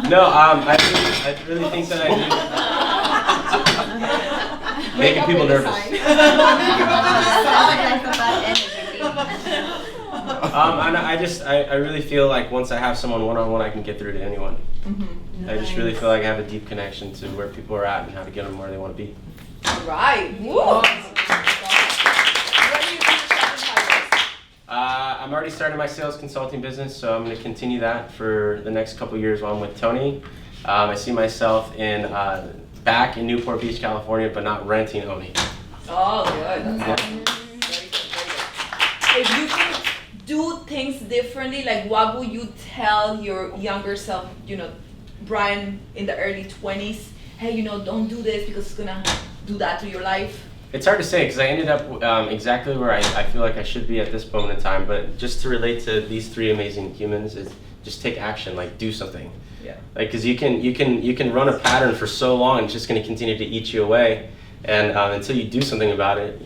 No, I really think that I do. Making people nervous. And I really feel like once I have someone one-on-one, I can get through to anyone. Mm-hmm. I just really feel like I have a deep connection to where people are at and how to get them where they want to be. All right. Woo. I'm already starting my sales consulting business, so I'm going to continue that for the next couple years while I'm with Tony. I see myself back in Newport Beach, California, but not renting, owning. Oh, good. That's awesome. Very good, very good. If you can do things differently, like what would you tell your younger self, Brian in the early 20s, hey, don't do this because it's gonna do that to your life? It's hard to say because I ended up exactly where I feel like I should be at this moment in time, but just to relate to these three amazing humans is just take action, like do something. Yeah. Like, because you can run a pattern for so long, it's just going to continue to eat you away, and until you do something about it,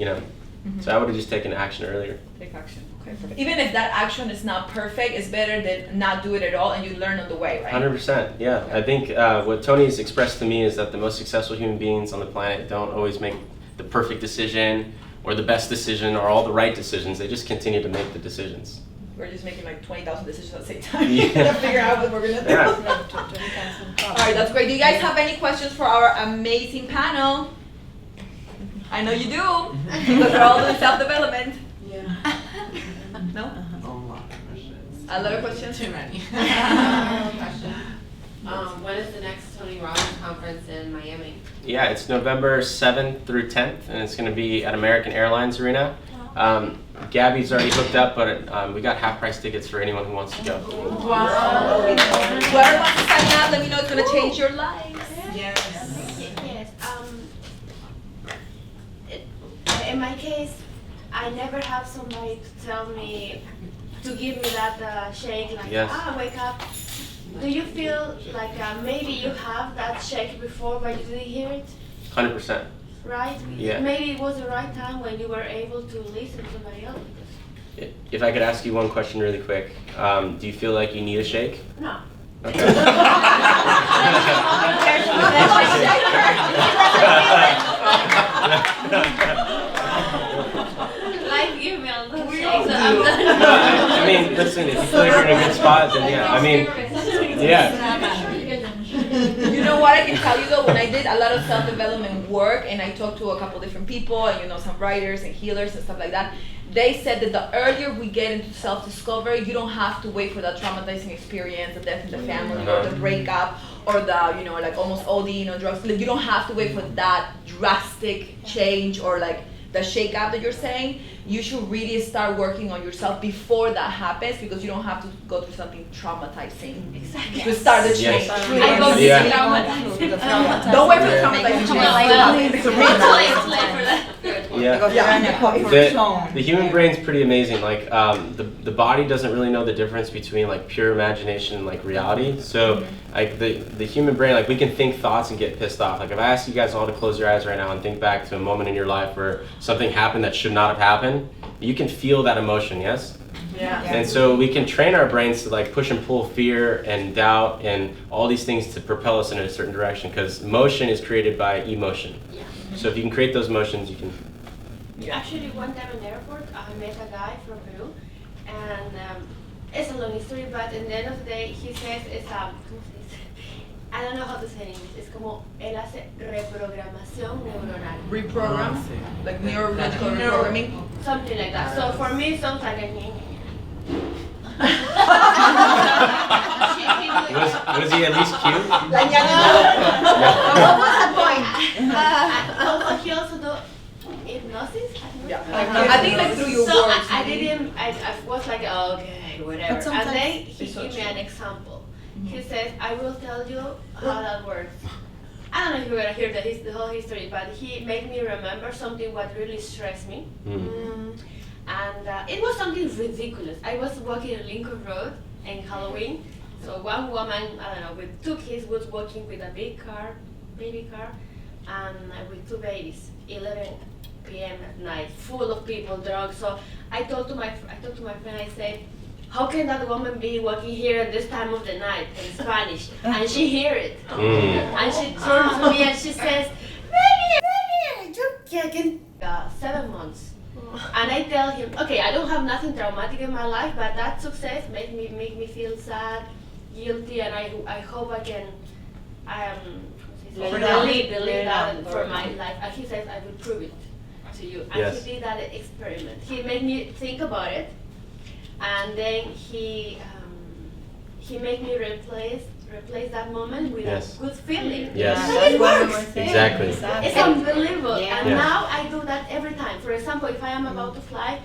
So I would have just taken action earlier. Take action. Okay, perfect. Even if that action is not perfect, it's better than not do it at all, and you learn on the way, right? 100%. Yeah. I think what Tony's expressed to me is that the most successful human beings on the planet don't always make the perfect decision or the best decision or all the right decisions. They just continue to make the decisions. We're just making like 20,000 decisions at the same time. Yeah. To figure out what we're gonna do. Yeah. All right, that's great. Do you guys have any questions for our amazing panel? I know you do, because we're all doing self-development. Yeah. No? A lot of questions? Too many. Question. When is the next Tony Robbins conference in Miami? Yeah, it's November 7th through 10th, and it's going to be at American Airlines Arena. Gabby's already hooked up, but we got half-price tickets for anyone who wants to go. Wow. Whoever wants to sign up, let me know. It's going to change your lives. Yes. Yes. In my case, I never have somebody to tell me, to give me that shake, like, Yes. wake up. Do you feel like maybe you have that shake before, but you didn't hear it, 100%. right? Yeah. Maybe it was the right time when you were able to listen to somebody else. If I could ask you one question really quick, do you feel like you need a shake? No. Okay. Like email the shake, so I'm done. I mean, listen, if you feel like you're in a good spot, then yeah. I mean, yeah. You know what I can tell you though, when I did a lot of self-development work and I talked to a couple different people and some writers and healers and stuff like that, they said that the earlier we get into self-discovery, you don't have to wait for that traumatizing experience, the death in the family or the breakup or the, like almost OD, drugs. Like, you don't have to wait for that drastic change or like the shake up that you're saying. You should really start working on yourself before that happens because you don't have to go through something traumatizing to start the change. Yes. I go Yeah. Don't wait for the traumatizing change. It's late for that. Yeah. The human brain's pretty amazing. Like the body doesn't really know the difference between like pure imagination and like reality. So like the human brain, like we can think thoughts and get pissed off. Like if I ask you guys all to close your eyes right now and think back to a moment in your life where something happened that should not have happened, you can feel that emotion, yes? Yeah. And so we can train our brains to like push and pull fear and doubt and all these things to propel us in a certain direction because motion is created by emotion. Yeah. So if you can create those motions, you can. Actually, one time in the airport, I met a guy from Peru, and it's a long history, but at the end of the day, he says it's ¿cómo se dice? I don't know how to say it in English. Es como él hace reprogramación neuronal. Reprogram, like neurological reprogramming. Something like that. So for me, sometimes I think. Was he at least cute? What was the point? He also do hypnosis. Yeah. I think like through your So words. I didn't. I was like, okay, whatever. But sometimes And then he it's so gave me true. an example. He says, I will tell you how that works. I don't know if you're gonna hear the whole history, but he made me remember something what really stressed me. And it was something ridiculous. I was walking in Lincoln Road in Halloween. So one woman, I don't know, with two kids was walking with a big car, baby car, and with two babies, 11 p.m. at night, full of people drunk. So I talked to my friend, I said, how can that woman be walking here at this time of the night in Spanish? And she hear it. And she turns to me and she says, baby, you can 7 months. And I tell him, okay, I don't have nothing traumatic in my life, but that success make me feel sad, guilty, and I hope I can delete that for my life. And he says, I will prove it to you. And Yes. he did that experiment. He made me think about it. and then he made me replace that moment with Yes. a good feeling. Yes. And That's it what we works. were saying. Exactly. It's unbelievable. Yeah. And Yeah. now I do that every time. For example, if I am about to fly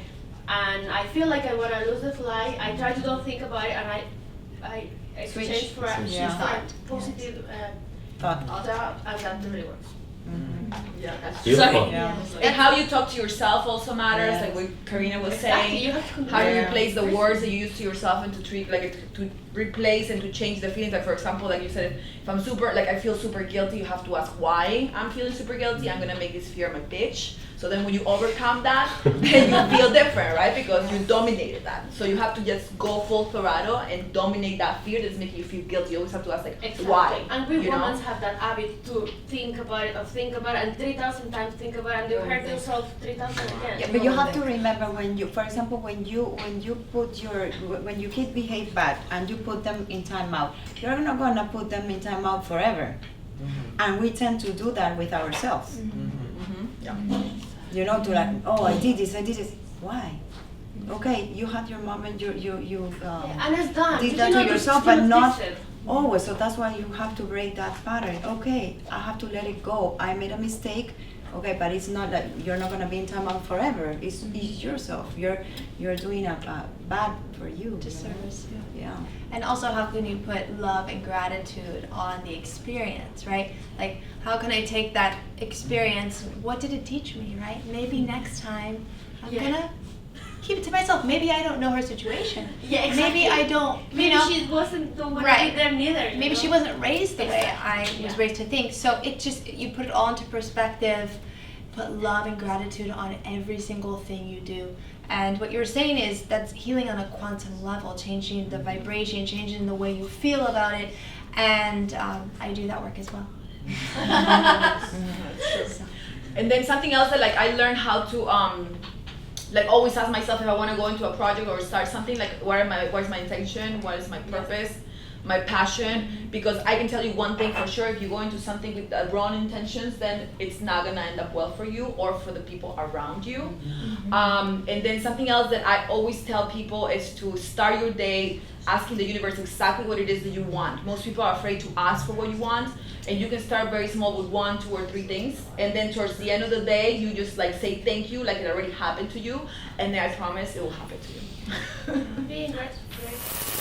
and I feel like I want to lose the flight, I try to don't think about it and I exchange for a Yeah. positive Thought. thought, and that really works. Yeah, that's Beautiful. Yeah. And how you talk to yourself also matters, Yes. like what Karina was Exactly. saying. You have to How do you Yeah. replace the words that you use to yourself and to treat, like, to replace and to change the feelings? Like, for example, like you said, if I'm super, like, I feel super guilty, you have to ask why I'm feeling super guilty. I'm gonna make this fear my bitch. So then when you overcome that, then you feel different, right? Because you dominated that. So you have to just go full throttle and dominate that fear that's making you feel guilty. You always have to ask, like, Exactly. why? And we you know? women have that habit to think about it, and 3,000 times think about it, and you hurt yourself 3,000 again. Yeah, but you have to remember when you, for example, when you put when your kid behave bad and you put them in timeout, you're not gonna put them in timeout forever. And we tend to do that with ourselves. Yeah. You know, to like, oh, I did this. Why? Okay, you had your moment. You Yeah, and it's done. did You that to cannot yourself, still but not fix it. always. So that's why you have to break that pattern. Okay, I have to let it go. I made a mistake. Okay, but it's not that you're not gonna be in timeout forever. It's yourself. You're doing a bad for you. Disservice, yeah. Yeah. And also, how can you put love and gratitude on the experience, right? Like, how can I take that experience? What did it teach me, right? Maybe next time I'm Yeah. gonna keep it to myself. Maybe I don't know her situation. Yeah, exactly. Maybe I don't, you Maybe know. she wasn't the one Right. there neither. you Maybe know? she wasn't raised the way I Exactly, was yeah. raised to think. So it just, you put it all into perspective, put love and gratitude on every single thing you do. And what you were saying is that's healing on a quantum level, changing the vibration, changing the way you feel about it. And I do that work as well. So. And then something else that, like, I learned how to like, always ask myself if I want to go into a project or start something, like, what is my intention, what is my purpose, my passion, because I can tell you one thing for sure: if you go into something with the wrong intentions, then it's not gonna end up well for you or for the people around you. And then something else that I always tell people is to start your day asking the universe exactly what it is that you want. Most people are afraid to ask for what you want, and you can start very small with 1, 2, or 3 things, and then towards the end of the day, you just, like, say thank you, like it already happened to you, and then I promise it will happen to you. Being grateful.